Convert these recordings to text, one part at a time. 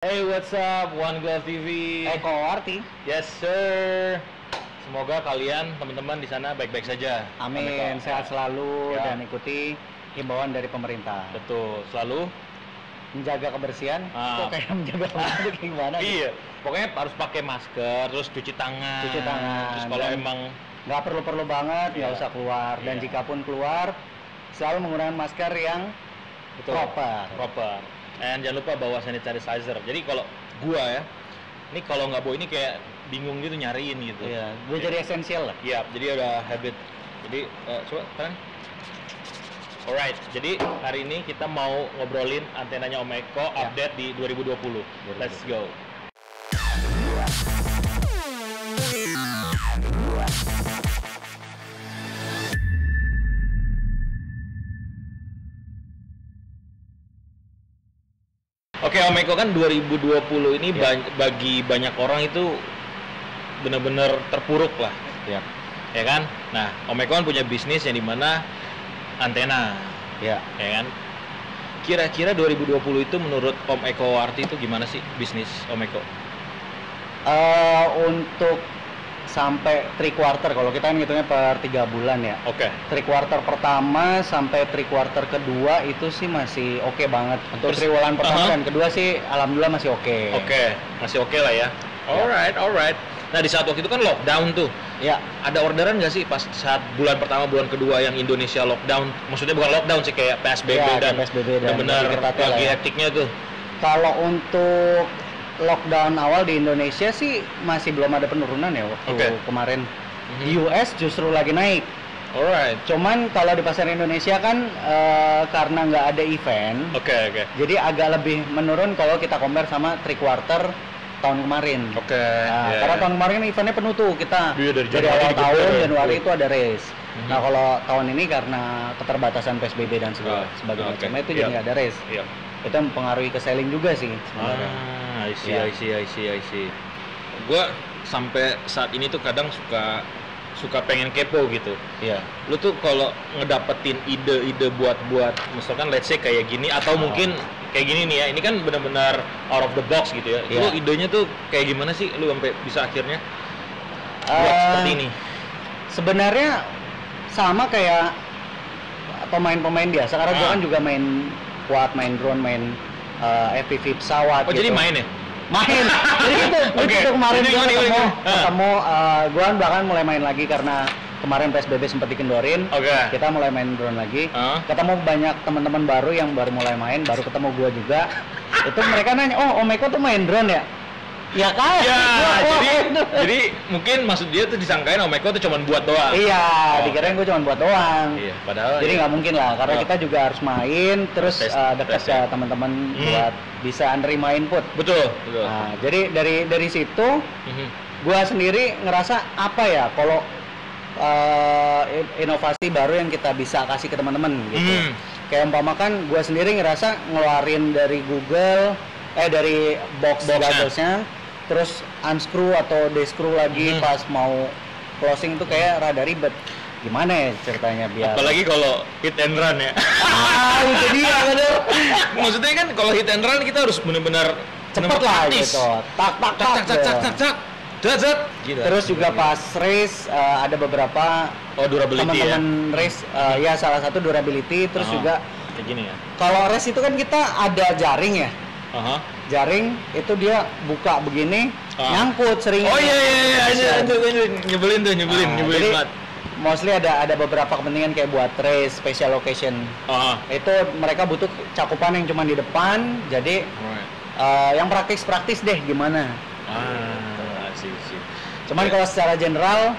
Hey, what's up? One Glove TV. Eko Arti. Yes, sir. Semoga kalian, teman-teman di sana baik-baik saja. Amin, sehat selalu Ya. dan ikuti himbauan dari pemerintah. Betul, selalu. Menjaga kebersihan. Ah. Kok kayak menjaga kebersihan itu gimana? Iya, pokoknya harus pakai masker, terus cuci tangan. Cuci tangan. Terus kalau Dan emang nggak perlu-perlu banget, nggak Iya. usah keluar. Dan Iya. jika pun keluar, selalu menggunakan masker yang betul, proper. And jangan lupa bawa sanitizer. Jadi kalau gua ya, ini kalau nggak bawa ini kayak bingung gitu nyariin gitu. Iya, udah jadi esensial lah. Iya, jadi ada habit. Jadi coba sekarang. Alright, jadi hari ini kita mau ngobrolin antenanya Om Eko Ya. update di 2020. Let's go. Oke, Om Eko kan 2020 ini Ya. bagi banyak orang itu benar-benar terpuruk lah. Iya. Ya kan? Nah, Om Eko kan punya bisnis yang dimana antena, Ya. ya kan? Kira-kira 2020 itu menurut Om Eko Arti itu gimana sih bisnis Om Eko? Untuk sampai 3 quarter, kalau kita kan ngitungnya per 3 bulan ya. Oke. 3 quarter pertama sampai 3 quarter kedua itu sih masih oke banget. Untuk Terus, triwulan pertama aha. dan kedua sih alhamdulillah masih oke. Oke, masih oke lah ya. Alright. Nah, di saat waktu itu kan lockdown tuh. Ya, Ada orderan nggak sih pas saat bulan pertama, bulan kedua yang Indonesia lockdown? Maksudnya bukan lockdown sih, kayak PSBB Ya, dan kayak PSBB dan benar-benar lagi ketatnya lah lagi ya. hektiknya tuh. kalau untuk lockdown awal di Indonesia sih masih belum ada penurunan ya waktu Oke. kemarin. Mhm. Di US justru lagi naik. Alright. Cuman kalau di pasar Indonesia kan karena nggak ada event, Oke. jadi agak lebih menurun kalau kita compare sama 3 quarter tahun kemarin. Oke. Nah, ya, karena ya. tahun kemarin kan eventnya penuh tuh kita Iya, dari dari Januari awal digeber tahun ya. Januari Iya. itu ada race. Mhm. Nah kalau tahun ini karena keterbatasan PSBB dan Ah, sebagainya oke. macamnya itu Iya. jadi nggak ada race. Iya. Itu mempengaruhi ke selling juga sih sebenarnya. I see, Ya. I see. Gua sampai saat ini tuh kadang suka pengen kepo gitu. Iya. Lu tuh kalau ngedapetin ide-ide buat misalkan let's say kayak gini atau mungkin kayak gini nih ya, ini kan benar-benar out of the box gitu ya. Iya. Lu idenya tuh kayak gimana sih lu sampai bisa akhirnya buat Eh, seperti ini? Sebenarnya sama kayak pemain-pemain biasa karena gua Ah. kan juga main quad, main drone, main FPV pesawat. Oh, gitu. jadi main ya? Main. Jadi gitu. Oke. Itu kemarin Jadi gua gimana, ketemu, gimana? gua kan bahkan mulai main lagi karena kemarin PSBB sempat dikendorin. Oke. Kita mulai main drone lagi. Ah. Ketemu banyak teman-teman baru yang baru mulai main, baru ketemu gua juga. Itu mereka nanya, "Oh, Om Eko tuh main drone ya?" Ya kan? Ya, Gua jadi main drone. jadi mungkin maksud dia tuh disangkain Om Eko tuh cuman buat doang. Iya, Oh, dikirain gua cuma buat doang. Iya, padahal Jadi ya. nggak mungkin lah, karena Oh. kita juga harus main, terus Tes- dekat tes ke ya. teman-teman Hmm. buat bisa nerima input. Betul. Nah, jadi dari situ Mhm. gua sendiri ngerasa apa ya kalau inovasi baru yang kita bisa kasih ke teman-teman gitu. Hmm. Kayak umpama kan gua sendiri ngerasa ngeluarin dari Google dari Box-nya. gogglesnya, terus unscrew atau descrew lagi Hmm. pas mau closing tuh kayak rada ribet. Gimana ya ceritanya biar Apalagi kalau hit and run ya. itu dia bener. Maksudnya kan kalau hit and run kita harus benar-benar Cepet lah praktis. gitu. Tak Cak cak cak cak cak cak. Zat. Gitu. Terus juga pas race ada beberapa oh, durability ya. teman-teman race ya salah satu durability, terus Oh, juga kayak gini ya. kalau race itu kan kita ada jaring ya. Aha. Jaring itu dia buka begini Ah. nyangkut sering. Oh iya itu nyebelin Nah, jadi banget. mostly ada beberapa kepentingan kayak buat race special occasion. Aha. Itu mereka butuh cakupan yang cuma di depan, jadi Alright. yang praktis deh gimana. Sih. Cuman kalau secara general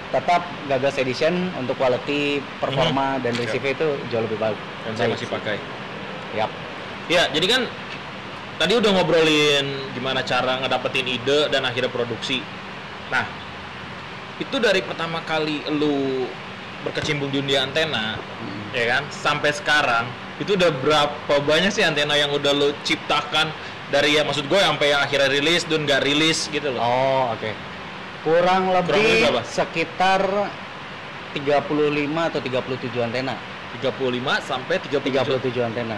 tetap Gagas Edition untuk quality, performa dan receive itu jauh lebih bagus. Dan saya masih pakai. Yap. Ya, jadi kan tadi udah ngobrolin gimana cara ngedapetin ide dan akhirnya produksi. Nah, itu dari pertama kali lu berkecimpung di dunia antena, ya kan, sampai sekarang itu udah berapa banyak sih antena yang udah lu ciptakan dari ya maksud gue sampai yang akhirnya rilis dan nggak rilis gitu loh. Oh, oke. Kurang lebih lebih berapa? sekitar 35 atau 37 antena. 35 sampai 37. 37 antena.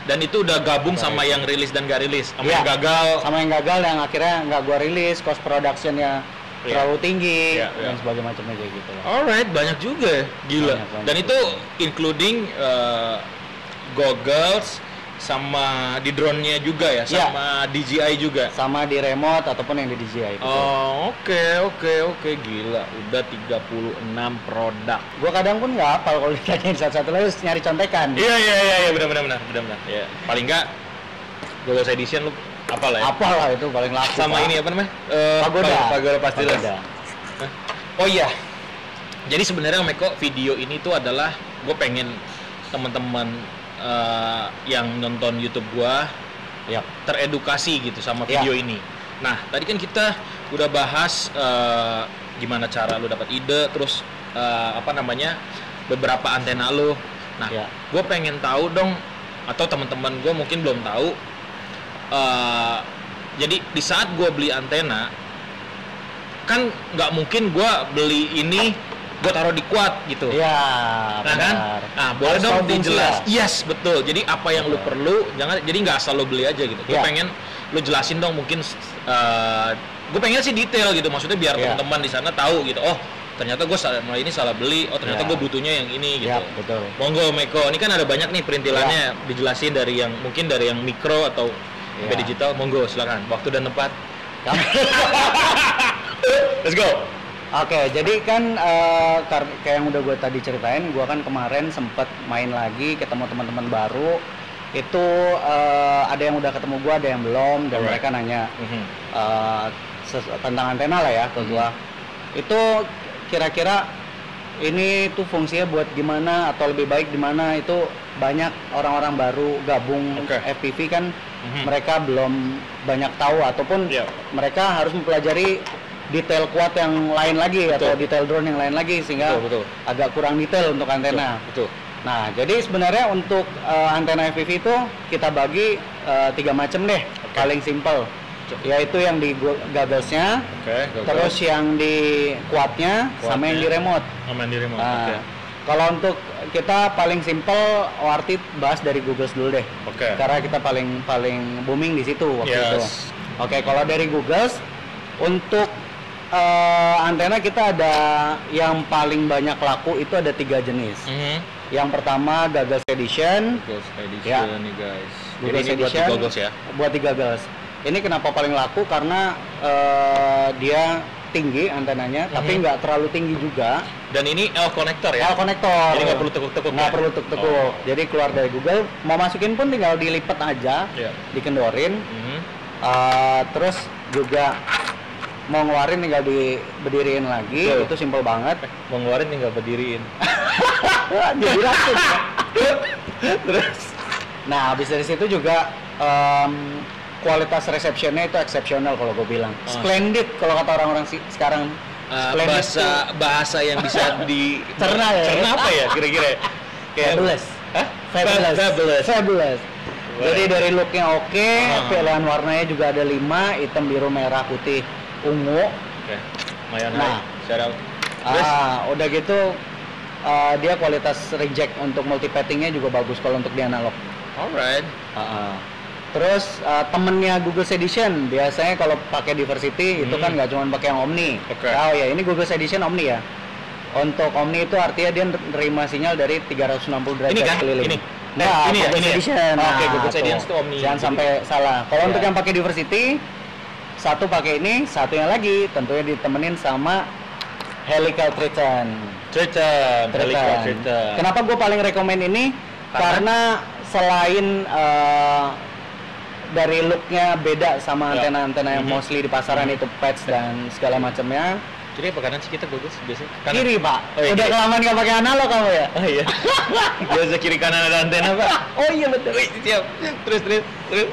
Dan itu udah gabung sama yang rilis dan gak rilis, sama yang gagal. Sama yang gagal yang akhirnya nggak gua rilis, cost productionnya terlalu tinggi dan sebagainya macamnya kayak gitu. Alright, banyak juga ya, gila. Banyak Dan itu including goggles sama di drone-nya juga ya, sama DJI juga. Sama di remote ataupun yang di DJI. Oh, oke, gila. Udah 36 produk. Gua kadang pun nggak hafal kalau ditanyain satu-satu, harus nyari contekan. Iya, benar. Ya, paling nggak Goggles Edition lu apa lah ya? Apalah itu paling laku. Sama ini apa namanya? Pagoda pasti lah. Oh iya. Jadi sebenarnya Meko, video ini tuh adalah gue pengen teman-teman yang nonton YouTube gua teredukasi gitu sama video ini. Nah, tadi kan kita udah bahas gimana cara lu dapat ide, terus beberapa antena lu. Nah, gue pengen tahu dong, atau teman-teman gue mungkin belum tahu. Jadi di saat gue beli antena, kan nggak mungkin gue beli ini gue taruh di quad gitu. Iya, nah kan? Nah, boleh dong dijelas. Yes, betul. Jadi apa yang lu perlu, jadi nggak asal lu beli aja gitu. Gue pengen lu jelasin dong, mungkin gue pengen sih detail gitu. Maksudnya biar teman-teman di sana tahu gitu. Oh, ternyata gue mulai ini salah beli. Oh, ternyata gue butuhnya yang ini gitu. Betul. Monggo Meko. Ini kan ada banyak nih perintilannya, dijelasin dari yang mungkin dari yang mikro atau digital. Monggo, silakan. Waktu dan tempat. Let's go. Oke, jadi kan kayak yang udah gue tadi ceritain, gue kan kemarin sempet main lagi, ketemu teman-teman baru. Itu ada yang udah ketemu gue, ada yang belum, dan mereka nanya tentang antena lah ya ke gue. Itu kira-kira ini tuh fungsinya buat gimana atau lebih baik di mana, itu banyak orang-orang baru gabung FPV kan, mereka belum banyak tahu ataupun mereka harus mempelajari detail quad yang lain lagi atau detail drone yang lain lagi, sehingga agak kurang detail untuk antena. Nah, jadi sebenarnya untuk antena FPV itu kita bagi 3 macam deh, paling simple, yaitu yang di gogglesnya, terus yang di quadnya, sama yang di remote. Nah, kalau untuk kita paling simple, arti bahas dari goggles dulu deh, karena kita paling booming di situ waktu itu. Kalau dari goggles, untuk antena kita ada yang paling banyak laku itu ada 3 jenis. Yang pertama Goggles Edition. Nih guys. Goggles Jadi ini Edition, buat di goggles ya. Buat di goggles. Ini kenapa paling laku? Karena dia tinggi antenanya, tapi nggak terlalu tinggi juga. Dan ini L connector ya? L connector. Jadi nggak perlu tekuk-tekuk. Nggak perlu tekuk-tekuk. Jadi keluar dari Google, mau masukin pun tinggal dilipat aja, dikendorin. Terus juga mau ngeluarin tinggal diberdiriin lagi, itu simple banget. Mau ngeluarin tinggal berdiriin. Jadi langsung. Terus, nah habis dari situ juga kualitas receptionnya itu eksepsional kalau gue bilang. Splendid kalau kata orang-orang sekarang. Bahasa yang bisa cerna ya. Cerna apa ya kira-kira? Fabulous. Fabulous. Jadi dari looknya pilihan warnanya juga ada 5, hitam, biru, merah, putih, ungu. Lumayan. Udah gitu dia kualitas reject untuk multipattingnya juga bagus kalau untuk di analog. Alright. Terus temennya Goggles Edition biasanya kalau pakai Diversity itu kan nggak cuma pakai yang Omni. Oh ya, ini Goggles Edition Omni ya. Untuk Omni itu artinya dia nerima sinyal dari 360 derajat keliling. Nah, ini Edition. Goggles Edition itu Omni. Jangan sampai salah. Kalau untuk yang pakai Diversity, satu pakai ini, satunya lagi tentunya ditemenin sama Helical Triton. Kenapa gue paling rekomen ini? Karena selain dari looknya beda sama antena-antena yang mostly di pasaran itu patch dan segala macamnya. Kiri apa kanan sih kita Goggles biasanya? Kanan. Kiri pak. Udah kelamaan nggak pakai analog kamu ya? Oh iya. Biasa kiri kanan ada antena pak. Oh iya betul. Siap. Terus.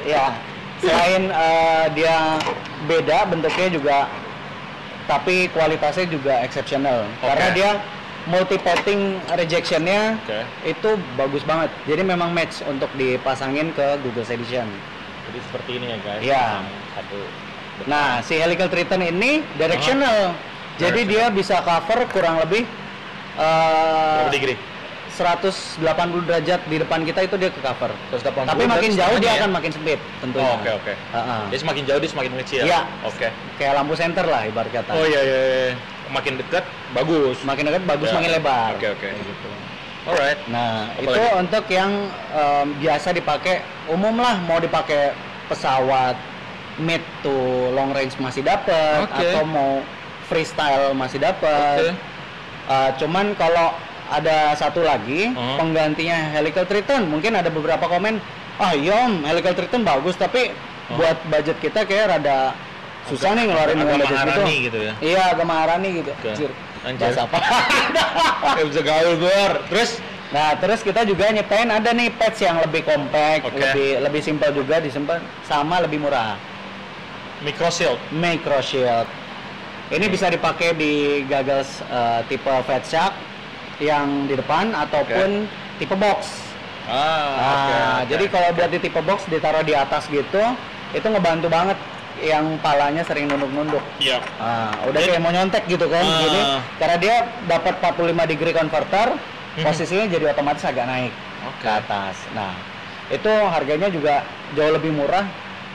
Ya. Selain dia beda bentuknya juga, tapi kualitasnya juga eksepsional. Karena dia multipatting rejectionnya itu bagus banget. Jadi memang match untuk dipasangin ke Goggles Edition. Jadi seperti ini ya guys. Iya. Nah, si Helical Triton ini directional. Jadi dia bisa cover kurang lebih berapa degree? 180 derajat di depan kita itu dia ke cover. 180. Tapi makin jauh dia akan makin sempit tentunya. Oh, oke. Dia semakin jauh dia semakin kecil. Iya. Oke. Kayak lampu senter lah ibarat kata. Oh iya. Makin dekat bagus. Makin dekat bagus, makin lebar. Oke. Kayak gitu. Alright. Nah, Apa itu lagi? untuk yang biasa dipakai umum lah, mau dipakai pesawat mid to long range masih dapat, atau mau freestyle masih dapat. Cuman kalau ada satu lagi penggantinya helical Triton, mungkin ada beberapa komen, Yom helical Triton bagus tapi buat budget kita kayak rada susah nih ngeluarin dengan budget gitu ya. Iya, agak maharani gitu. Anjir. Bahasa apa? Kayak bisa gaul gor. Terus kita juga nyiptain ada nih patch yang lebih compact, lebih simpel juga disimpan, sama lebih murah. Micro Shield. Ini bisa dipakai di goggles tipe Fat Shark yang di depan ataupun tipe box. Jadi kalau buat di tipe box ditaruh di atas gitu, itu ngebantu banget yang palanya sering nunduk-nunduk. Iya. Udah kayak mau nyontek gitu kan, gini. Karena dia dapat 45 degree converter, posisinya jadi otomatis agak naik ke atas. Nah, itu harganya juga jauh lebih murah.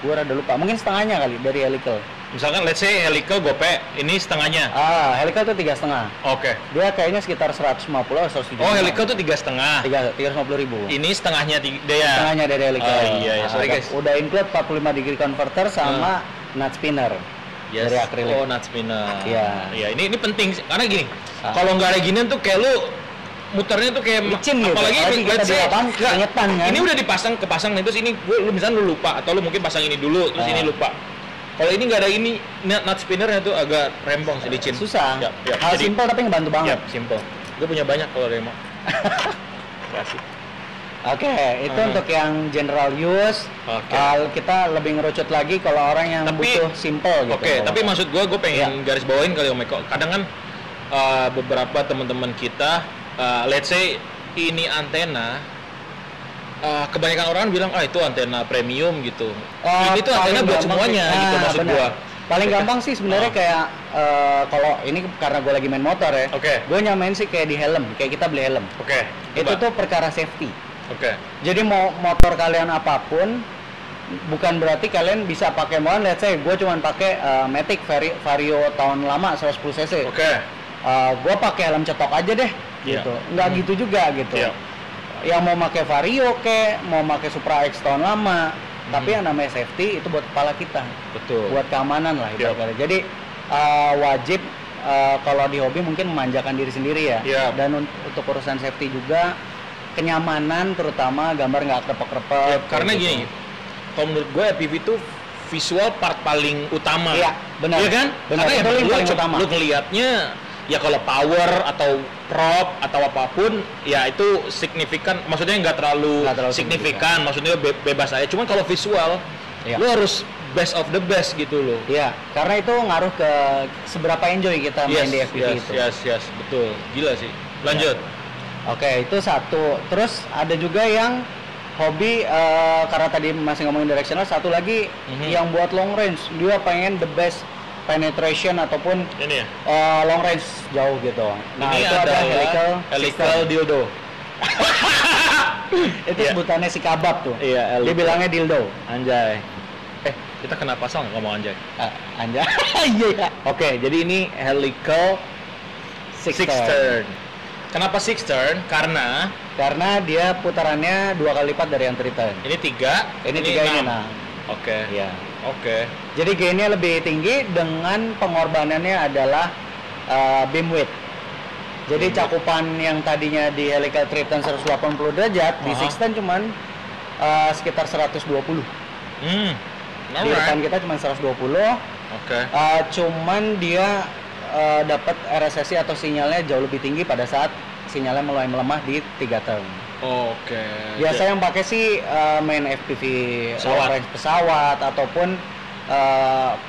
Gue rada lupa, mungkin setengahnya kali dari helical. Misalkan let's say helical gope, ini setengahnya. Helical tuh 3,5. Oke. Dia kayaknya sekitar 150 atau 170. Oh, helical tuh 3,5. 350.000. Ini setengahnya dia. Setengahnya dari helical. Iya, sorry guys. Udah include 45 degree converter sama nut spinner. Yes. Dari akrilik. Oh, nut spinner. Iya. Ini penting karena gini. Kalau nggak ada ginian tuh kayak lu muternya tuh kayak licin gitu. Apalagi kita di lapangan keringetan kan. Ini udah kepasang nih, terus ini lu misalnya lu lupa atau lu mungkin pasang ini dulu terus ini lupa. Kalau ini nggak ada ini nut spinnernya tuh agak rempong sih, licin. Susah. Yap. Hal simpel tapi ngebantu banget. Simpel. Gue punya banyak kalau Remo. Kasih. Oke, itu untuk yang general use. Kita lebih ngerucut lagi kalau orang yang butuh simple gitu. Tapi maksud gue pengen garis bawain kali Om Eko. Kadang kan beberapa teman-teman kita, let's say ini antena, kebanyakan orang bilang itu antena premium gitu. Ini tuh antena buat semuanya gitu maksud gue. Paling gampang sih sebenarnya kayak kalau ini karena gue lagi main motor ya. Gue nyamain sih kayak di helm, kayak kita beli helm. Itu tuh perkara safety. Jadi mau motor kalian apapun, bukan berarti kalian bisa pakai motor. Let's say gue cuma pakai Matic Vario tahun lama 110 cc. Gue pakai helm cetok aja deh, gitu. Nggak gitu juga gitu. Yang mau pakai Vario mau pakai Supra X tahun lama, tapi yang namanya safety itu buat kepala kita. Betul. Buat keamanan lah ibaratnya. Jadi wajib kalau di hobi mungkin memanjakan diri sendiri ya. Dan untuk urusan safety juga, kenyamanan terutama, gambar nggak krepek-krepek. Karena gitu. Gini, kalau menurut gue FPV itu visual part paling utama. Iya, benar. Iya kan? Benar. Karena itu yang paling utama. Lu ngelihatnya ya kalau power atau prop atau apapun ya itu signifikan, maksudnya nggak terlalu signifikan, maksudnya bebas aja. Cuman kalau visual lu harus best of the best gitu loh. Iya, karena itu ngaruh ke seberapa enjoy kita main di FPV itu. Yes, betul. Gila sih. Lanjut. Oke, itu satu. Terus ada juga yang hobi karena tadi masih ngomongin directional, satu lagi yang buat long range, dia pengen the best penetration ataupun ini ya? Long range jauh gitu. Nah, ini itu ada helical dildo. Itu sebutannya si kabab tuh. Iya, dia bilangnya dildo. Anjay. Kita kena pasang ngomong anjay. Anjay. Iya. Oke, jadi ini helical six turn. Kenapa six turn? Karena dia putarannya 2 kali lipat dari yang Triton. Ini 3, ini 3 ini. Nah. Oke. Jadi gainnya lebih tinggi dengan pengorbanannya adalah beam width. Jadi cakupan yang tadinya di helical Triton 180 derajat di six turn cuman sekitar 120. Di depan kita cuma 120. Cuman dia dapat RSSI atau sinyalnya jauh lebih tinggi pada saat sinyalnya mulai melemah di 3 turn. Biasa yang pakai sih main FPV pesawat ataupun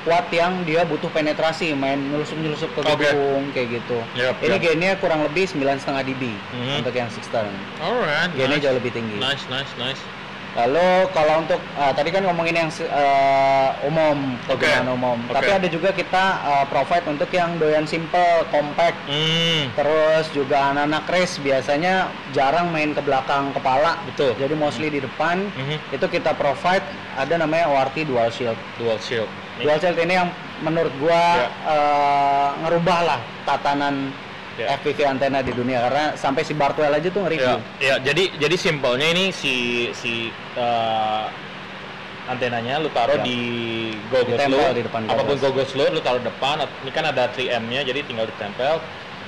kuat yang dia butuh penetrasi, main nyelusup ke gedung kayak gitu. Ini gainnya kurang lebih 9,5 dB untuk yang 6 turn. Gainnya jauh lebih tinggi. Nice. Lalu kalau untuk tadi kan ngomongin yang umum, kegunaan umum. Tapi ada juga kita provide untuk yang doyan simple, compact. Terus juga anak-anak race biasanya jarang main ke belakang kepala. Betul. Jadi mostly di depan. Itu kita provide ada namanya ORT Dual Shield. Dual Shield. Dual Shield ini yang menurut gua ngerubah lah tatanan FPV antena di dunia, karena sampai si Bartwell aja tuh nge-review. Ya, jadi simpelnya ini si antenanya lu taruh di goggles lu, apapun goggles lu taruh depan. Ini kan ada 3M-nya, jadi tinggal ditempel,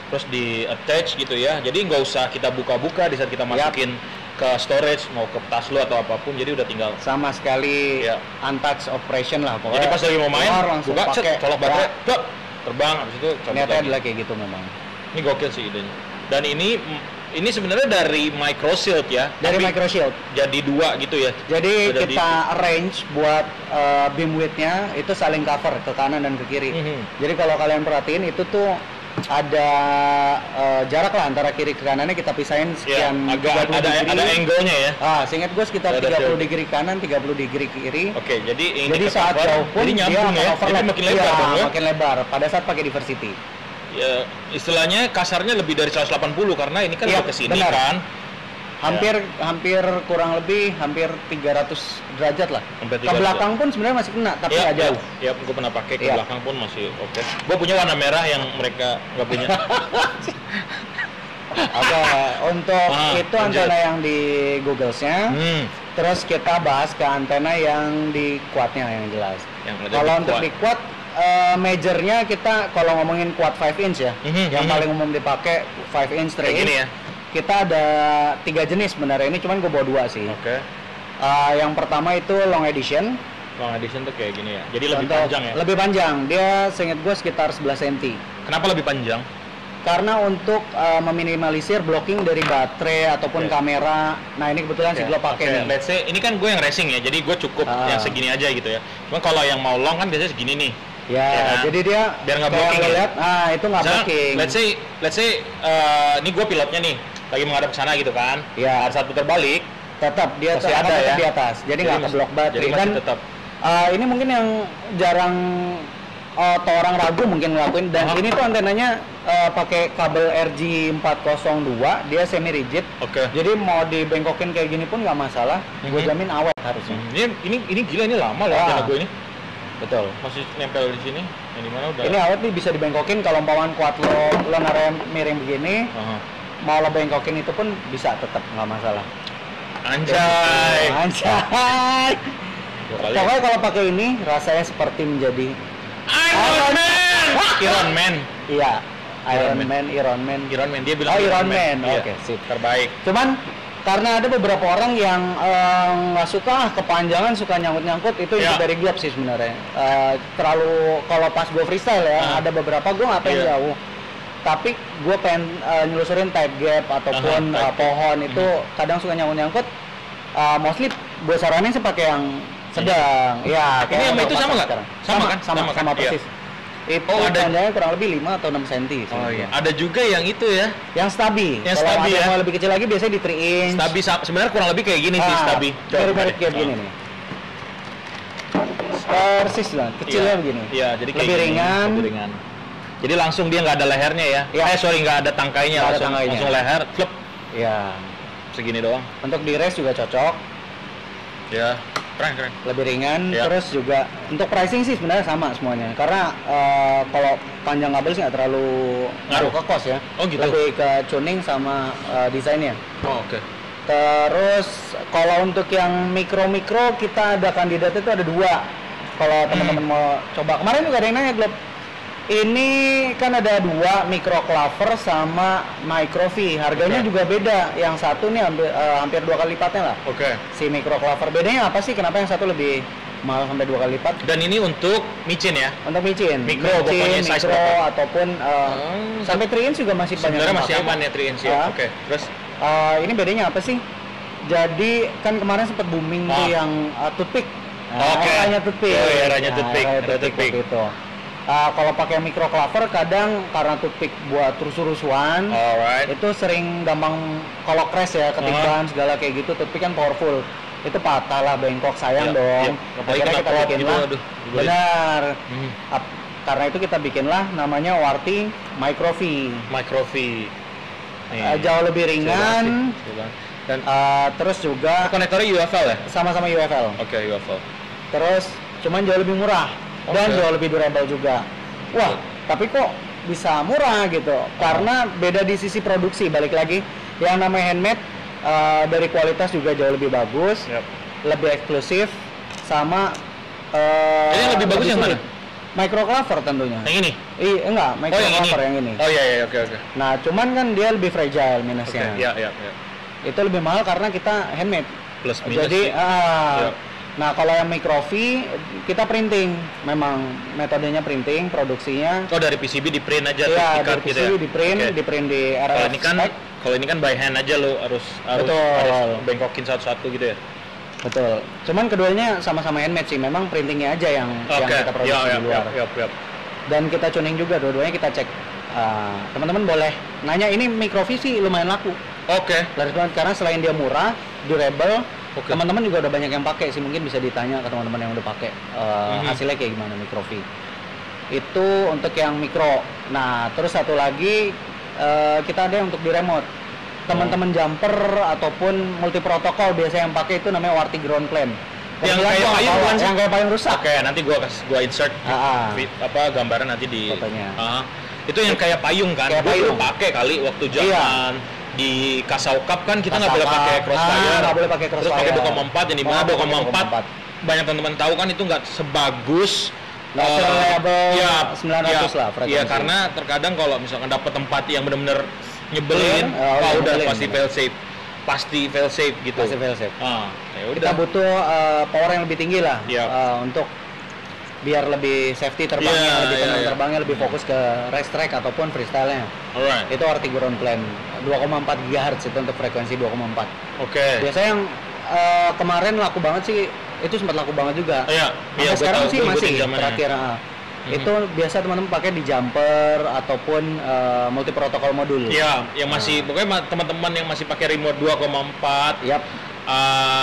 terus di attach gitu ya. Jadi nggak usah kita buka-buka di saat kita masukin ke storage, mau ke tas lu atau apapun, jadi udah tinggal sama sekali untouched operation lah pokoknya. Jadi pas lagi mau main, langsung buka, pakai colok baterai, terbang, habis itu cabut niatnya lagi. adalah kayak gitu memang. Ini gokil sih idenya. Dan ini sebenarnya dari Micro Shield ya. Dari Micro Shield. Jadi dua gitu ya. Jadi kita arrange buat beam width-nya itu saling cover ke kanan dan ke kiri. Jadi kalau kalian perhatiin itu tuh ada jarak lah antara kiri ke kanannya, kita pisahin sekian agak ada angle-nya ya. Seingat gue sekitar 30 degree kanan, 30 degree kiri. Oke, jadi saat jauh pun dia nyambung ya. Jadi makin lebar dong ya. Makin lebar pada saat pakai diversity. Ya, istilahnya kasarnya lebih dari 180 karena ini kan ke sini kan. Hampir kurang lebih hampir 300 derajat lah. Ke belakang pun sebenarnya masih kena, tapi nggak jauh. Ya, gue pernah pakai ke belakang pun masih oke. Gue punya warna merah yang mereka nggak punya. Untuk itu antena yang di Google-nya. Terus kita bahas ke antena yang di quad-nya yang jelas. Kalau untuk di quad, majornya kita kalau ngomongin quad 5 inch ya, yang paling umum dipakai 5 inch 3 inch ya. Kita ada 3 jenis sebenarnya, ini cuman gue bawa 2 sih. Yang pertama itu long edition. Long edition tuh kayak gini ya, jadi lebih panjang ya? Lebih panjang, dia seingat gue sekitar 11 cm. Kenapa lebih panjang? Karena untuk meminimalisir blocking dari baterai ataupun kamera. Nah ini kebetulan si Glock pakai nih. Let's say ini kan gue yang racing ya, jadi gue cukup yang segini aja gitu ya. Cuma kalau yang mau long kan biasanya segini nih. Ya, jadi dia biar nggak blocking ya. Lihat, itu nggak blocking. Let's say ini gue pilotnya nih, lagi menghadap ke sana gitu kan. Ya. Ada saat putar balik, tetap dia masih ada ya di atas. Jadi nggak keblok baterai. Jadi masih tetap. Ini mungkin yang jarang orang ragu mungkin ngelakuin, dan ini tuh antenanya pakai kabel RG402, dia semi rigid. Jadi mau dibengkokin kayak gini pun nggak masalah. Gue jamin awet harusnya. Ini gila, ini lama loh antena gue ini. Betul. Masih nempel di sini. Yang dimana udah. Ini awet nih, bisa dibengkokin kalau umpamanya kuat lo naruh miring begini. Mau lo bengkokin itu pun bisa, tetap nggak masalah. Anjay. Pokoknya kalau pakai ini rasanya seperti menjadi Iron Man. Iya. Iron Man. Dia bilang Iron Man. Oke, sip. Terbaik. Cuman karena ada beberapa orang yang nggak suka kepanjangan, suka nyangkut-nyangkut, itu dari Glock sih sebenarnya. Terlalu kalau pas gue freestyle ya, ada beberapa gue nggak pengen jauh. Tapi gue pengen nyelusurin tight gap ataupun pohon itu kadang suka nyangkut-nyangkut. Mostly gue saranin sih pakai yang sedang. Ya, ini sama itu sama nggak? Sama persis. Itu panjangnya kurang lebih 5 atau 6 cm. Oh iya. Ada juga yang itu ya. Yang stabi. Kalau ada yang lebih kecil lagi biasanya di 3 inch. Stabi sebenarnya kurang lebih kayak gini sih stabi. Mirip kayak gini nih. Persis lah, kecilnya begini. Iya, jadi kayak lebih ringan. Jadi langsung dia nggak ada lehernya ya. Nggak ada tangkainya, langsung leher, klep. Iya. Segini doang. Untuk di race juga cocok. Ya. Keren. Lebih ringan, terus juga untuk pricing sih sebenarnya sama semuanya. Karena kalau panjang kabel sih nggak terlalu ngaruh ke cost ya. Oh gitu. Lebih ke tuning sama desainnya. Oh, oke. Terus kalau untuk yang mikro kita ada kandidatnya itu ada 2. Kalau teman-teman mau coba, kemarin juga ada yang nanya Glob. Ini kan ada 2, micro claver sama micro V. Harganya juga beda. Yang satu nih hampir 2 kali lipatnya lah. Si micro claver. Bedanya apa sih? Kenapa yang satu lebih mahal sampai 2 kali lipat? Dan ini untuk micin ya? Untuk micin. Micro ataupun sampai 3 inch juga masih banyak. Sebenarnya masih aman ya 3 inch ya. Terus ini bedanya apa sih? Jadi kan kemarin sempat booming tuh yang toothpick. Eranya toothpick. Eranya toothpick. Itu. Kalau pakai micro claver kadang karena toothpick buat rusuh-rusuhan, itu sering gampang kalau crash ya, ketiban segala kayak gitu. Toothpick kan powerful. itu patah lah, bengkok, sayang dong. Akhirnya kita bikin lah, benar. Karena itu kita bikinlah namanya Warty Micro-V. Jauh lebih ringan. Dan terus juga konektornya UFL ya? Sama-sama UFL. Oke, UFL. Terus cuman jauh lebih murah dan jauh lebih durable juga. Wah, tapi kok bisa murah gitu? Karena beda di sisi produksi. Balik lagi, yang namanya handmade dari kualitas juga jauh lebih bagus, lebih eksklusif, sama ini yang lebih bagus yang mana? Microclaver tentunya. Yang ini? Enggak, Microclaver yang ini. Oh iya, oke. Nah, cuman kan dia lebih fragile minusnya. Iya. Itu lebih mahal karena kita handmade. Plus minus. Jadi, nah kalau yang Micro-V kita printing, memang metodenya printing, produksinya. Oh, dari PCB di print aja? Iya, dari PCB di print di RF. Kalau ini kan by hand aja lo harus bengkokin satu-satu gitu ya? Betul. Cuman keduanya sama-sama handmade sih, memang printingnya aja yang kita produksi di luar. Dan kita tuning juga, dua-duanya kita cek. Teman-teman boleh nanya, ini Micro-V sih lumayan laku. Laris banget karena selain dia murah, durable, teman-teman juga udah banyak yang pakai sih. Mungkin bisa ditanya ke teman-teman yang udah pakai hasilnya kayak gimana Micro-V. Itu untuk yang mikro. Nah, terus satu lagi kita ada untuk di remote. Teman-teman jumper ataupun multi protokol biasanya yang pakai itu namanya Warty Ground Plan. Yang kayak payung rusak. Nanti gua insert gambaran nanti di fotonya. Itu yang kayak payung kan? Kayak payung. Pakai kali waktu zaman di Kasau Cup kan kita nggak boleh pakai crossfire. Nggak boleh pakai crossfire. Terus pakai 2,4 yang dimana 2,4 banyak teman-teman tahu kan itu nggak sebagus. Reliable 900 lah frekuensi. Iya, karena terkadang kalau misalkan dapat tempat yang benar-benar nyebelin, udah pasti fail safe gitu. Pasti fail safe. Kita butuh power yang lebih tinggi lah untuk biar lebih safety terbangnya, lebih tenang terbangnya, lebih fokus ke race track ataupun freestyle-nya. Itu Warty Ground Plan 2,4 GHz itu untuk frekuensi 2,4. Biasanya yang kemarin laku banget sih, itu sempat laku banget juga. Sekarang sih masih terakhir. Itu biasa teman-teman pakai di jumper ataupun multi protokol modul. Iya, yang masih pokoknya teman-teman yang masih pakai remote 2,4.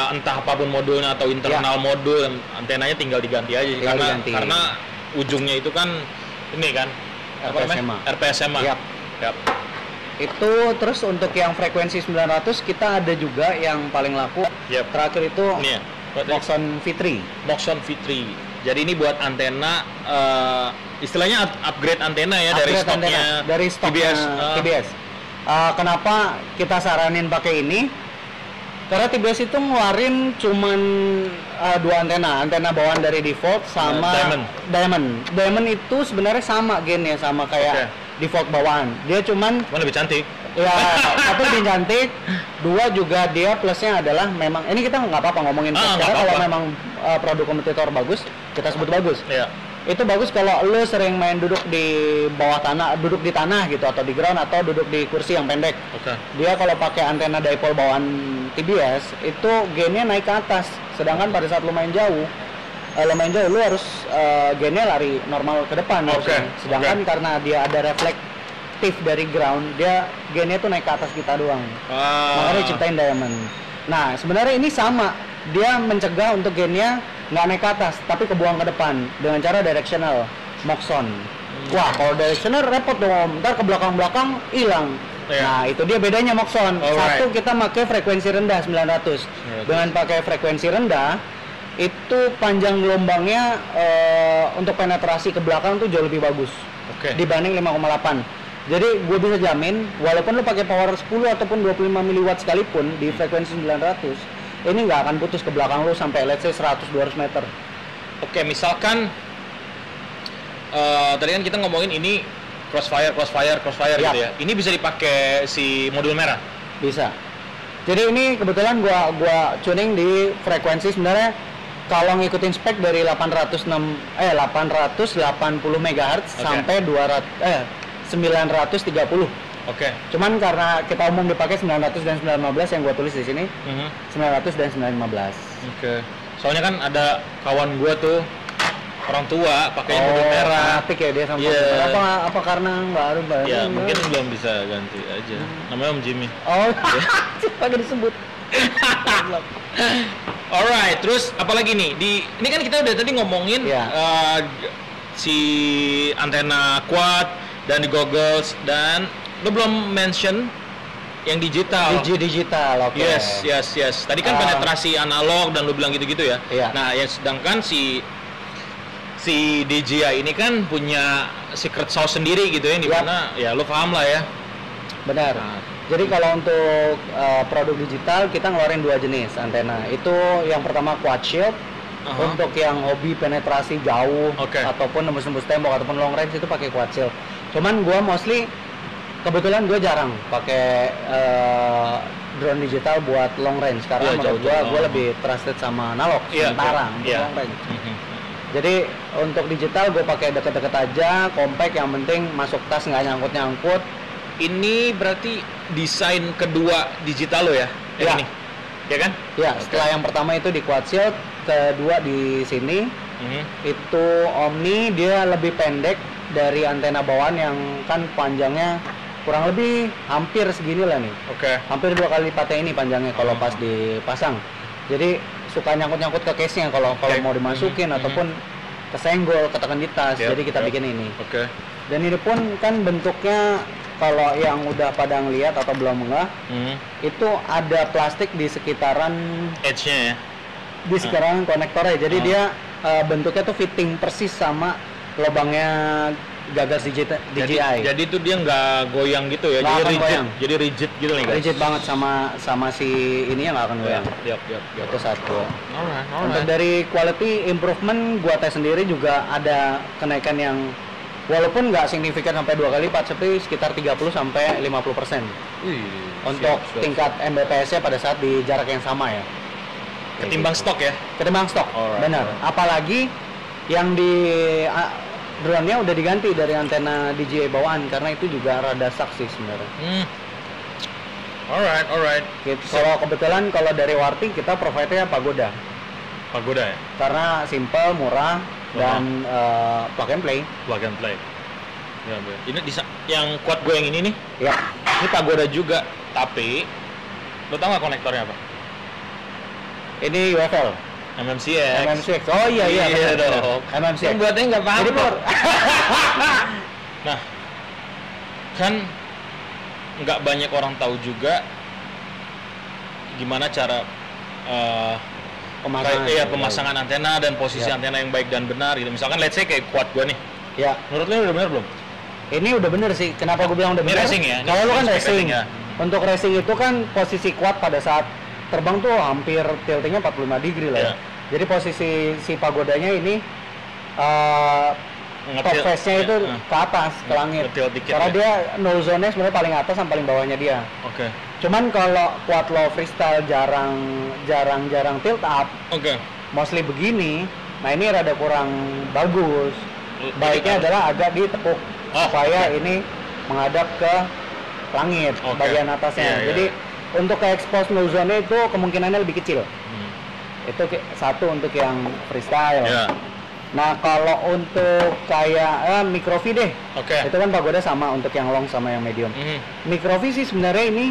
Entah apapun modulnya atau internal modul, antenanya tinggal diganti aja karena ujungnya itu kan ini kan RPSMA. Itu terus untuk yang frekuensi 900 kita ada juga yang paling laku. Terakhir itu Moxon V3. Jadi ini buat antena istilahnya upgrade antena ya, dari stoknya TBS. Kenapa kita saranin pakai ini? Karena TBS itu ngeluarin cuman 2 antena bawaan dari default sama Diamond. Diamond itu sebenarnya sama gennya, sama kayak default bawaan. Dia cuman lebih cantik. Ya, satu lebih cantik, 2 juga dia plusnya adalah memang ini kita nggak apa-apa ngomongin karena kalau memang produk kompetitor bagus, kita sebut bagus. Itu bagus kalau lo sering main duduk di bawah tanah, duduk di tanah gitu atau di ground atau duduk di kursi yang pendek. Dia kalau pakai antena dipole bawaan TBS itu gainnya naik ke atas. Sedangkan pada saat lo main jauh lo harus gainnya lari normal ke depan. Sedangkan karena dia ada reflektif dari ground, dia gainnya tuh naik ke atas kita doang. Makanya ciptain Diamond. Nah, sebenarnya ini sama. Dia mencegah untuk gainnya nggak naik ke atas, tapi kebuang ke depan dengan cara directional Moxon. Wah, kalau directional repot dong, ntar ke belakang-belakang hilang. Nah, itu dia bedanya Moxon. Satu, kita pakai frekuensi rendah 900. Dengan pakai frekuensi rendah, itu panjang gelombangnya untuk penetrasi ke belakang tuh jauh lebih bagus dibanding 5,8. Jadi gue bisa jamin, walaupun lo pakai power 10 ataupun 25 mW sekalipun di frekuensi 900, ini nggak akan putus ke belakang lo sampai let's say 100-200 meter. Misalkan tadi kan kita ngomongin ini crossfire gitu ya. Ini bisa dipakai si modul merah? Bisa. Jadi ini kebetulan gua tuning di frekuensi sebenarnya kalau ngikutin spek dari 880 MHz sampai 930. Cuman karena kita umum dipakai 900 dan 915 yang gua tulis di sini. 900 dan 915. Soalnya kan ada kawan gua tuh orang tua pakai modul merah. Fanatik ya dia sama apa karena baru ya mungkin belum bisa ganti aja. Namanya Om Jimmy. Siapa disebut? Alright, terus apalagi nih? Ini kan kita udah tadi ngomongin si antena quad dan di goggles, dan lo belum mention yang digital. Digital, oke. Yes. Tadi kan penetrasi analog dan lo bilang gitu-gitu ya. Iya. Nah, yang sedangkan si DJI ini kan punya secret sauce sendiri gitu ya, di mana ya lo paham lah ya. Benar. Nah, jadi kalau untuk produk digital kita ngeluarin 2 jenis antena. Itu yang pertama quad shield. Untuk yang hobi penetrasi jauh ataupun nembus-nembus tembok ataupun long range itu pakai quad shield. Cuman gua mostly kebetulan gue jarang pakai drone digital buat long range karena menurut gue lebih trusted sama analog sementara untuk long range. Jadi untuk digital gue pakai deket-deket aja, compact, yang penting masuk tas nggak nyangkut-nyangkut. Ini berarti desain kedua digital lo ya? Ini, ya kan? Ya, setelah yang pertama itu di quad shield, kedua di sini itu Omni, dia lebih pendek dari antena bawaan yang kan panjangnya kurang lebih hampir segini lah nih. Hampir 2 kali lipatnya ini panjangnya kalau pas dipasang. Jadi suka nyangkut-nyangkut ke case-nya kalau mau dimasukin ataupun kesenggol, ketekan di tas. Jadi kita bikin ini. Dan ini pun kan bentuknya kalau yang udah pada ngeliat atau belum enggak, itu ada plastik di sekitaran edge-nya ya. Di sekitaran konektornya. Jadi dia bentuknya tuh fitting persis sama lubangnya gagas DJI. Jadi itu dia nggak goyang gitu ya. Jadi rigid gitu nih guys. Rigid banget sama si ininya nggak akan goyang. Itu satu. Alright. Untuk dari quality improvement gua tes sendiri juga ada kenaikan yang walaupun nggak signifikan sampai 2 kali lipat, tapi sekitar 30 sampai 50%. Untuk tingkat Mbps-nya pada saat di jarak yang sama ya. Ketimbang stok ya? Ketimbang stok, benar. Apalagi yang di drone-nya udah diganti dari antena DJI bawaan karena itu juga rada saksi sebenarnya. Alright. Kalau kebetulan kalau dari Warti kita provide-nya Pagoda ya? Karena simple, murah, dan plug and play. Ya, ini yang quad gue yang ini nih. Ya. Ini Pagoda juga, tapi lo tau nggak konektornya apa? Ini UFL. MMCX. Oh iya dong. MMCX. Buatnya nggak paham. Nah, kan nggak banyak orang tahu juga gimana cara pemasangan antena dan posisi antena yang baik dan benar gitu. Misalkan let's say kayak quad gua nih. Ya. Menurut lo udah benar belum? Ini udah bener sih. Kenapa gue bilang udah bener? Ini racing ya? Kalau lu kan racing. Untuk racing itu kan posisi quad pada saat terbang tuh hampir tiltingnya 45 degree lah ya. Jadi posisi si pagodanya ini top face-nya itu ke atas, ke langit. Karena dia no zone-nya sebenarnya paling atas sama paling bawahnya dia. Cuman kalau quad low freestyle jarang tilt up. Mostly begini. Nah, ini rada kurang bagus. Baiknya adalah agak ditekuk supaya ini menghadap ke langit bagian atasnya. Jadi untuk ke expose no zone itu kemungkinannya lebih kecil. Itu satu untuk yang freestyle. Nah, kalau untuk kayak micro V deh, itu kan pagoda sama untuk yang long sama yang medium. Micro V sih sebenarnya ini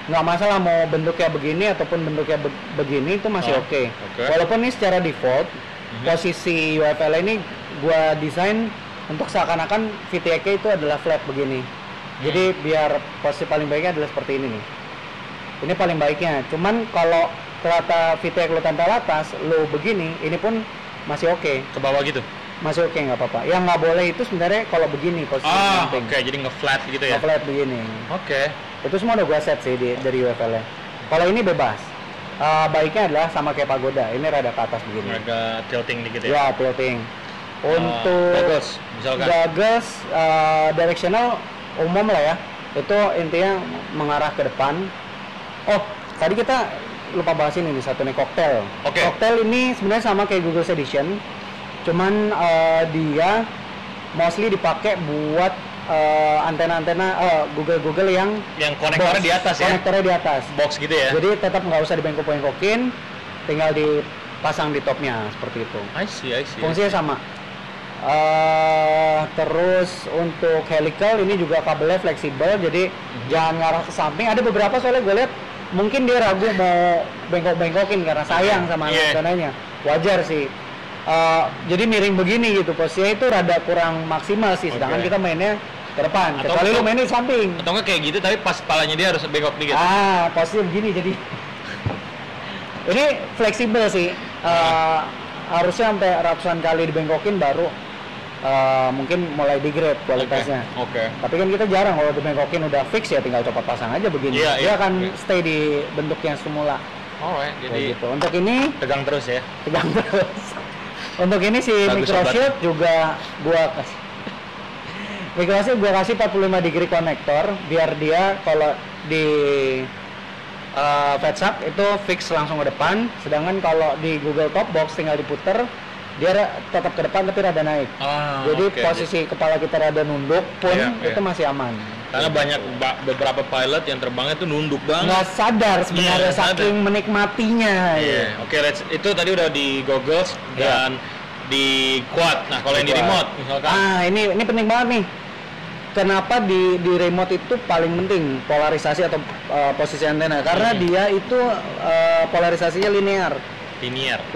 nggak masalah mau bentuknya begini ataupun bentuknya begini itu masih oke. Walaupun ini secara default posisi UFL ini gua desain untuk seakan-akan VTK itu adalah flat begini. Jadi biar posisi paling baiknya adalah seperti ini nih. Ini paling baiknya. Cuman kalau ternyata VTK lo tempel atas, lo begini, ini pun masih oke. Ke bawah gitu? Masih oke, nggak apa-apa. Yang nggak boleh itu sebenarnya kalau begini posisi samping. Jadi nge-flat gitu ya? Nge-flat begini. Itu semua udah gua set sih dari UFL-nya. Kalau ini bebas. Baiknya adalah sama kayak pagoda. Ini rada ke atas begini. Agak tilting dikit ya? Ya, tilting. Untuk goggles directional umum lah ya. Itu intinya mengarah ke depan. Oh, tadi kita lupa bahas ini nih, satu nih, cocktail. Cocktail ini sebenarnya sama kayak Google Edition, cuman dia mostly dipakai buat antena-antena Google yang konektornya di atas ya? Konektornya di atas. Box gitu ya? Jadi tetap nggak usah dibengkok-bengkokin, tinggal dipasang di topnya seperti itu. I see. Fungsinya sama. Terus untuk helical ini juga kabelnya fleksibel, jadi jangan ngarah ke samping. Ada beberapa soalnya gue lihat mungkin dia ragu mau bengkok-bengkokin karena sayang sama antenanya. Wajar sih. Jadi miring begini gitu, posisinya itu rada kurang maksimal sih, sedangkan kita mainnya ke depan, kecuali lu mainnya di samping. Atau enggak kayak gitu, tapi pas kepalanya dia harus bengkok dikit. Posisinya begini jadi. Ini fleksibel sih, harusnya sampai ratusan kali dibengkokin baru mungkin mulai degrade kualitasnya. Oke. Tapi kan kita jarang, kalau dibengkokin udah fix ya tinggal copot pasang aja begini. Dia akan stay di bentuknya semula. Alright, jadi gitu. Untuk ini tegang terus ya. Tegang terus. Untuk ini si microshield juga gua kasih. Microshield gua kasih 45 degree konektor biar dia kalau di fetch up itu fix langsung ke depan, sedangkan kalau di Google Top Box tinggal diputer dia tetap ke depan tapi rada naik. Jadi posisi kepala kita rada nunduk pun itu masih aman. Karena banyak beberapa pilot yang terbangnya tuh nunduk banget. Nggak sadar sebenarnya saking menikmatinya. Oke, itu tadi udah di goggles dan di quad. Nah, kalau yang di remote misalkan. Ini penting banget nih. Kenapa di remote itu paling penting polarisasi atau posisi antena? Karena dia itu polarisasinya linear.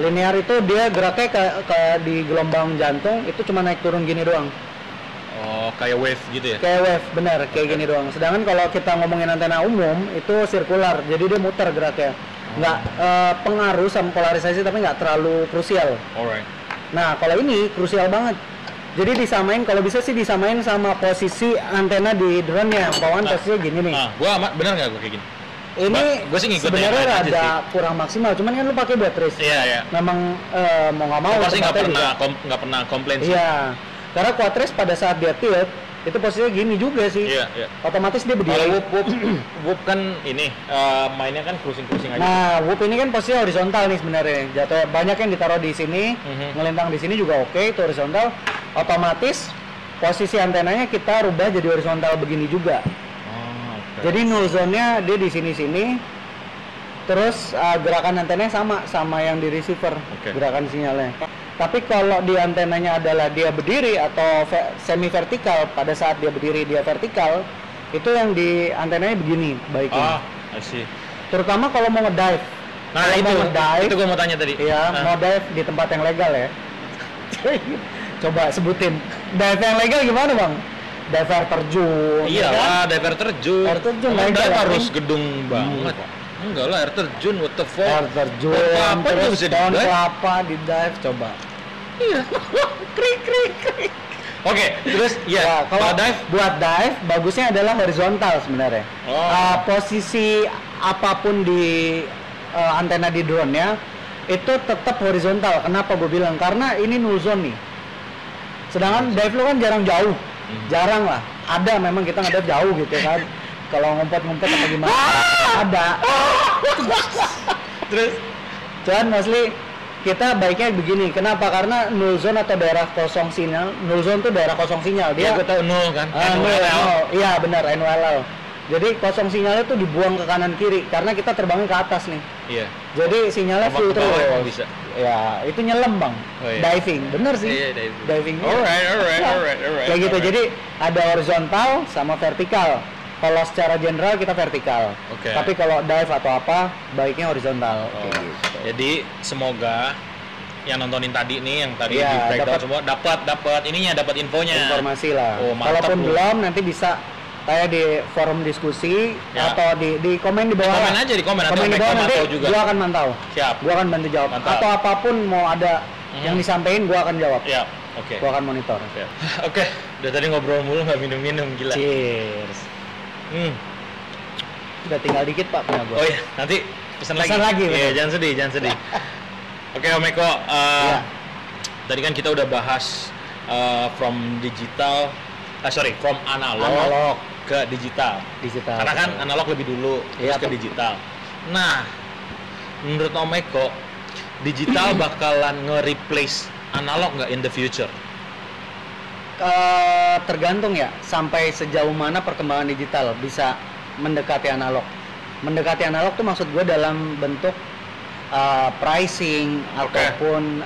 Linear itu dia geraknya kayak di gelombang jantung itu cuma naik turun gini doang. Oh, kayak wave gitu ya? Kayak wave, benar, kayak gini doang. Sedangkan kalau kita ngomongin antena umum itu sirkular, jadi dia muter geraknya. Nggak pengaruh sama polarisasi tapi nggak terlalu krusial. Alright. Nah, kalau ini krusial banget. Jadi disamain, kalau bisa sih disamain sama posisi antena di drone-nya. Bawaan posisinya gini nih. Bener nggak gue kayak gini? Ini gue sih sebenarnya ada kurang maksimal, cuman kan lu pakai buat race. Iya. Memang mau nggak mau. Pasti nggak pernah komplain sih. Iya. Karena quatrace pada saat dia tilt itu posisinya gini juga sih. Iya. Otomatis dia berdiri. Kalau whoop kan ini mainnya kan cruising aja. Nah, whoop ini kan posisinya horizontal nih sebenarnya. Jatuh banyak yang ditaruh di sini, ngelintang di sini juga oke, itu horizontal. Otomatis posisi antenanya kita rubah jadi horizontal begini juga. Jadi null zone-nya dia di sini-sini. Terus gerakan antenanya sama yang di receiver, gerakan sinyalnya. Tapi kalau di antenanya adalah dia berdiri atau semi vertikal, pada saat dia berdiri dia vertikal, itu yang di antenanya begini baiknya. I see. Terutama kalau mau ngedive. Nah, itu gue mau tanya tadi. Iya, mau dive di tempat yang legal ya. Coba sebutin. Dive yang legal gimana, Bang? Dive air terjun. Iya lah, dive air terjun. Air terjun legal harus gedung banget. Enggak lah, air terjun, what the fuck? Air terjun, terus pohon kelapa di dive, coba. Iya, krik. Oke, terus kalau buat dive, bagusnya adalah horizontal sebenarnya. Posisi apapun di antena di drone-nya, itu tetap horizontal. Kenapa gue bilang? Karena ini null zone nih. Sedangkan dive lo kan jarang lah. Ada memang kita ngedive jauh gitu kan. Kalau ngumpet-ngumpet apa gimana? Ada. Terus, cuman mostly kita baiknya begini. Kenapa? Karena null zone atau daerah kosong sinyal. Null zone tuh daerah kosong sinyal. Dia gue tahu nol kan. NOLL. Iya benar, NOLL. Jadi kosong sinyalnya tuh dibuang ke kanan kiri karena kita terbangin ke atas nih. Iya. Jadi sinyalnya full terus. Bisa. Ya, itu nyelam, Bang. Diving. Bener sih. Iya, diving. Alright. Kayak gitu. Jadi ada horizontal sama vertikal. Kalau secara general kita vertikal. Tapi kalau dive atau apa, baiknya horizontal. Gitu. Jadi semoga yang nontonin tadi nih, yang tadi di breakdown semua dapat ininya, dapat infonya. Informasi lah. Kalaupun belum, nanti bisa kayak di forum diskusi atau di komen di bawah. Komen aja di komen di bawah nanti juga. Gua akan mantau. Siap. Gua akan bantu jawab. Mantap. Atau apapun mau ada yang disampaikan, gua akan jawab. Iya. Gua akan monitor. Oke. Udah tadi ngobrol mulu nggak minum-minum, gila. Cheers. Udah tinggal dikit Pak punya gua. Oh iya, nanti pesan lagi. Iya, jangan sedih. Oke, Om Eko. Tadi kan kita udah bahas from analog ke digital. Karena kan analog lebih dulu, terus ke digital. Nah, menurut Om Eko, digital bakalan nge-replace analog nggak in the future? Tergantung ya, sampai sejauh mana perkembangan digital bisa mendekati analog. Mendekati analog tuh maksud gue dalam bentuk pricing ataupun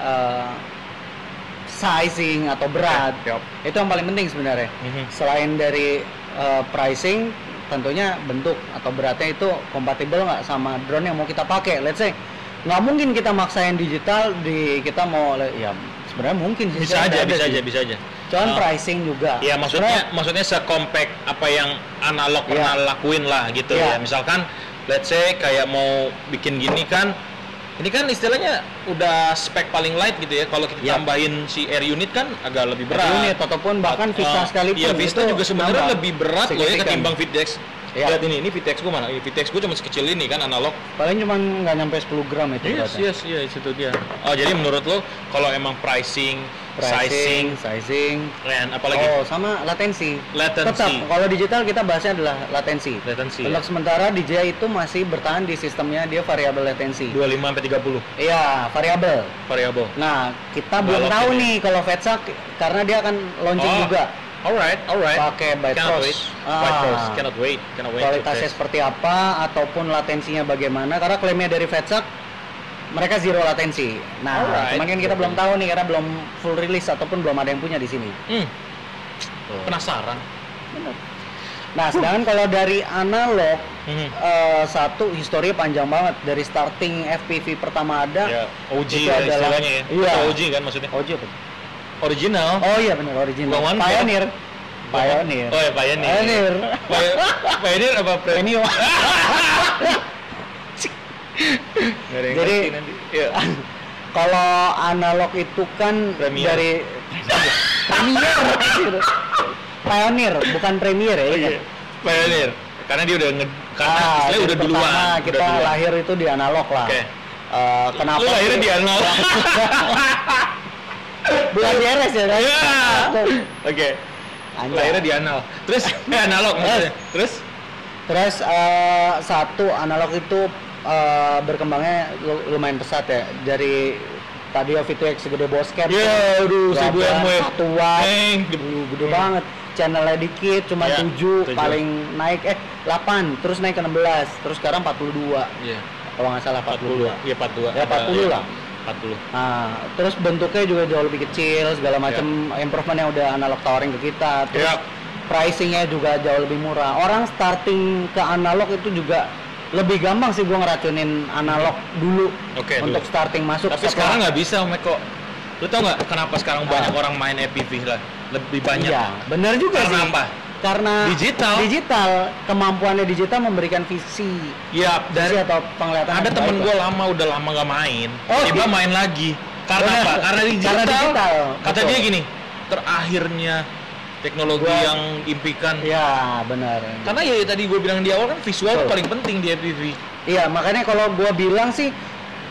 sizing atau berat. Itu yang paling penting sebenarnya. Selain dari pricing, tentunya bentuk atau beratnya itu kompatibel nggak sama drone yang mau kita pakai. Let's say nggak mungkin kita maksain digital kita mau ya sebenarnya mungkin sih. Bisa aja. Cuman pricing juga. Ya maksudnya se-compact apa yang analog pernah lakuin lah gitu ya. Misalkan let's say kayak mau bikin gini kan, ini kan istilahnya udah spek paling light gitu ya. Kalau kita tambahin si air unit kan agak lebih berat. Air unit ataupun bahkan Vista sekalipun. Iya, Vista juga sebenarnya lebih berat loh ya ketimbang VTX. Lihat ini VTX gua mana? VTX gua cuma sekecil ini kan analog. Paling cuma nggak nyampe 10 gram itu. Yes, itu dia. Oh, jadi menurut lo kalau emang pricing, sizing, dan apalagi? Oh, sama latensi. Tetap kalau digital kita bahasnya adalah latensi. Untuk sementara DJI itu masih bertahan di sistemnya dia variabel latensi. 25 sampai 30. Iya, variabel. Nah, kita belum tahu nih kalau VETSAC karena dia akan launching juga. Alright. Pakai Bytros. Cannot wait. Kualitasnya seperti apa ataupun latensinya bagaimana? Karena klaimnya dari VETSAC mereka zero latensi. Nah, cuman kan kita belum tahu nih karena belum full release ataupun belum ada yang punya di sini. Penasaran. Benar. Nah, sedangkan kalau dari analog satu historinya panjang banget dari starting FPV pertama ada. OG ya istilahnya ya. Iya. OG kan maksudnya. OG apa? Original. Oh iya benar original. Pioneer. Oh ya Pioneer. Pioneer apa Premium? Jadi kalau analog itu kan dari Premier. Pioneer bukan Premier ya. Pioneer. Karena dia udah istilahnya udah duluan. Kita lahir itu di analog lah. Kenapa? Lu lahirnya di analog. Bukan di RS ya kan? Oke. Lahirnya di analog maksudnya. Terus satu analog itu berkembangnya lumayan pesat ya. Dari tadi VTX segede bosket. Aduh, 1000 mW. 1 watt. Gede banget. Channelnya dikit, cuma 7, paling naik 8, terus naik ke 16, terus sekarang 42. Kalau nggak salah 42. Iya 42. Ya 40 lah. 40. Nah, terus bentuknya juga jauh lebih kecil, segala macam improvement yang udah analog tawarin ke kita. Terus pricingnya juga jauh lebih murah. Orang starting ke analog itu juga lebih gampang sih gua ngeracunin analog dulu untuk starting masuk. Tapi sekarang nggak bisa, Meko. Lu tau nggak kenapa sekarang banyak orang main FPV lah? Lebih banyak. Iya, benar juga sih. Karena apa? Karena digital, kemampuannya digital memberikan visi. Iya, dari atau penglihatan. Ada temen gue udah lama nggak main. Tiba main lagi. Karena apa? Karena digital. Kata dia gini, terakhirnya teknologi yang impikan. Iya, benar. Karena ya tadi gue bilang di awal kan visual paling penting di FPV. Iya, makanya kalau gue bilang sih,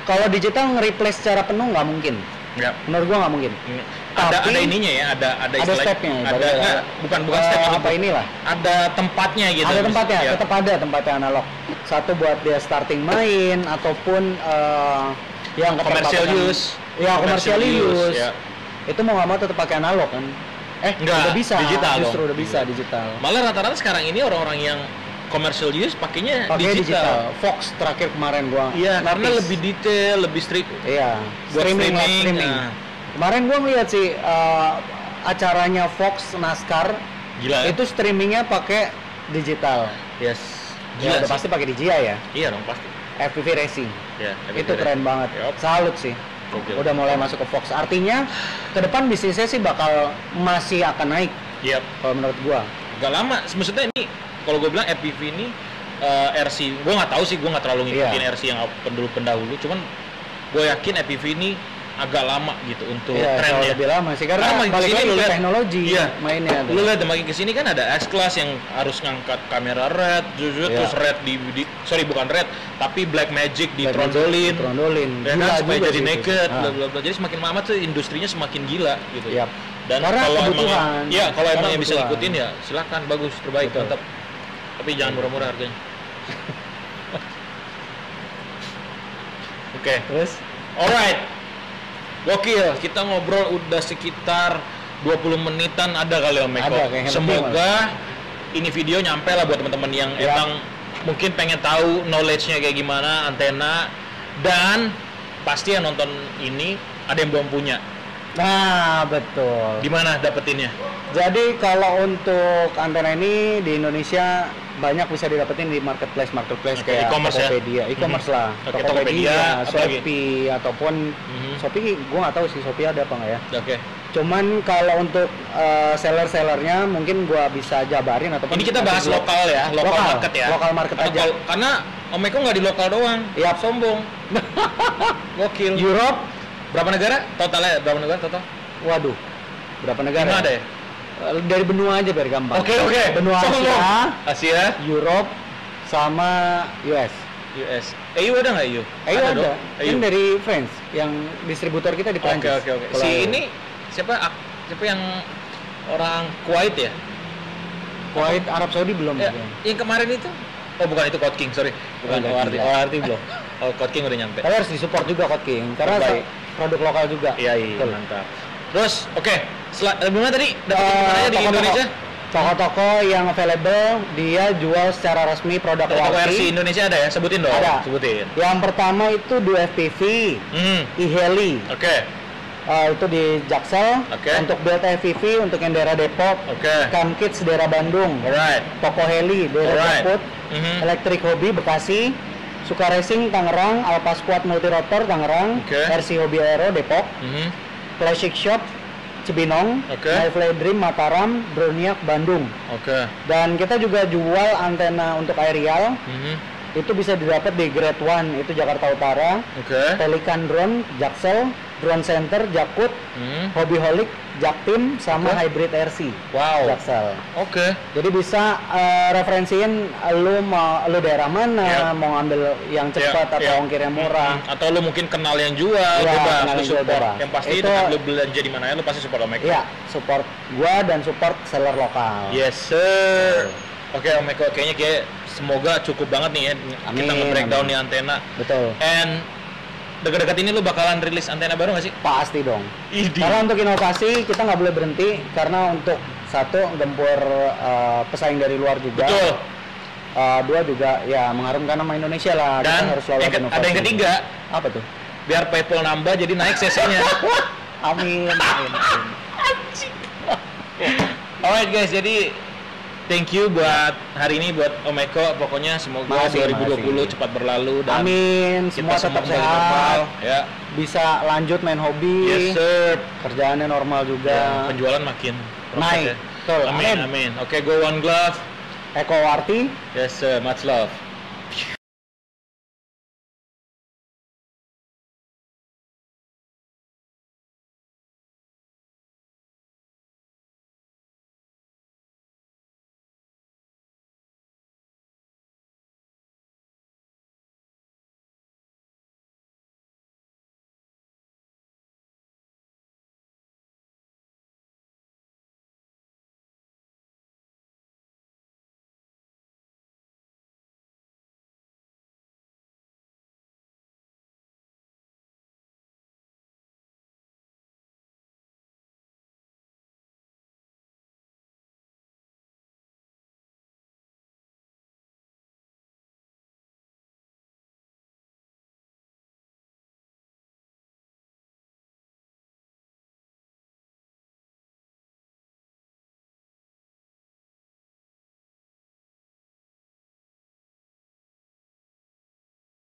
kalau digital nge-replace secara penuh nggak mungkin. Ya. Menurut gua nggak mungkin. Ada ininya ya, ada stepnya. Bukan step apa inilah. Ada tempatnya gitu. Ada tempatnya, tetap ada tempatnya analog. Satu buat dia starting main ataupun yang commercial use. Ya commercial use. Ya. Itu mau nggak mau tetap pakai analog kan. Udah bisa. Digital justru udah bisa digital. Malah rata-rata sekarang ini orang-orang yang commercial use pakainya digital. Fox terakhir kemarin gua. Iya, karena lebih detail, lebih strict. Iya. Streaming. Kemarin gua ngeliat sih acaranya Fox NASCAR. Gila. Itu streamingnya pakai digital. Yes. Gila, udah pasti pakai DJI ya. Iya dong pasti. FPV Racing. Iya. Itu keren banget. Salut sih. Udah mulai masuk ke Fox. Artinya ke depan bisnisnya sih bakal masih akan naik. Iya. Kalau menurut gua. Gak lama. Maksudnya ini kalau gue bilang FPV ini RC, gue nggak tahu sih, gue nggak terlalu ngikutin RC yang pendahulu, cuman gue yakin FPV ini agak lama gitu untuk trennya. Lebih lama sih karena makin kesini lu lihat teknologi mainnya. Lu lihat makin kesini kan ada S-Class yang harus ngangkat kamera red, terus red sorry bukan red, tapi Black Magic ditrondolin, dan supaya jadi naked, jadi semakin lama tuh industrinya semakin gila gitu. Dan kalau emang yang bisa ngikutin ya silakan, bagus, terbaik, mantap. Tapi jangan murah-murah harganya. Oke. Terus? Alright. Gokil, kita ngobrol udah sekitar 20 menitan ada kali Om Eko. Semoga ini video nyampe lah buat teman-teman yang emang mungkin pengen tahu knowledge-nya kayak gimana antena, dan pasti yang nonton ini ada yang belum punya. Nah, betul. Gimana dapetinnya? Jadi kalau untuk antena ini di Indonesia banyak bisa didapetin di marketplace Oke, kayak e-commerce ya? Tokopedia, e-commerce lah, Oke, Tokopedia, apalagi? Shopee ataupun Shopee, gue nggak tahu sih Shopee ada apa nggak ya. Oke. Cuman kalau untuk seller-sellernya mungkin gue bisa jabarin ataupun Ini kita bahas lokal ya, lokal market ya. Lokal market aja. Karena Om Eko nggak di lokal doang. Iya. Sombong. Gokil. Europe, Berapa negara? Totalnya berapa negara total? waduh, berapa negara? 5 ada ya? Dari benua aja biar gampang. Oke. Benua Sombong. Asia, Asia, Europe, sama US. US. EU ada nggak EU? Ada. dong. Kan dari France, yang distributor kita di Prancis. Oke. Si ini siapa yang orang Kuwait ya? Kuwait, Arab Saudi belum. Ya, yang kemarin itu? Oh bukan, itu Code King, sorry. Bukan ORT belum. Oh, Code King udah nyampe. Tapi harus disupport juga Code King karena produk lokal juga. Iya, mantap. Terus, gimana tadi? Dapetin gimana ya di Indonesia? Toko-toko yang available dia jual secara resmi produk Toko ORT. RC Indonesia ada ya? Sebutin dong. Ada. Sebutin. Yang pertama itu Duo FPV, e-heli. Oke. Itu di Jaksel. Oke. Untuk Delta FPV untuk yang daerah Depok. Oke. Camkids daerah Bandung. Alright. Toko Heli daerah Depok. Electric Hobby Bekasi. Suka Racing Tangerang, Alpha Squad Multirotor Tangerang, RC Hobby Aero Depok. Classic Shop Cibinong, My Fly Dream Mataram, Droniak Bandung. Dan kita juga jual antena untuk aerial. Itu bisa didapat di Grade 1 itu Jakarta Utara. Pelikan Drone Jaksel, Drone Center Jakut, Hobbyholic Jaktim sama Hybrid RC. Wow. Jaksel. Oke. Jadi bisa referensiin lu daerah mana, mau ngambil yang cepat atau ongkirnya murah. Atau lu mungkin kenal yang jual, bebas, lu support. Yang pasti itu lu belanja di mana ya, lu pasti support Om Eko. Iya, support gua dan support seller lokal. Yes sir. Oke Om Eko, kayaknya semoga cukup banget nih ya. Kita nge-breakdown nih antena. Betul. And dekat-dekat ini lu bakalan rilis antena baru nggak sih? Pasti dong. Karena untuk inovasi kita nggak boleh berhenti karena untuk satu gempur pesaing dari luar juga. Betul. Dua juga ya mengharumkan nama Indonesia lah. Dan kita harus selalu inovasi. ada yang ketiga. Apa tuh? Biar PayPal nambah jadi naik CC-nya. Amin. Alright guys, jadi thank you buat hari ini buat Om Eko. Pokoknya semoga 2020 cepat berlalu dan semua tetap sehat. Ya. Bisa lanjut main hobi. Yes sir. Kerjaannya normal juga. Ya, penjualan makin naik. Ya. Amin. Oke, go One Glove. Eko Warti. Yes sir, much love.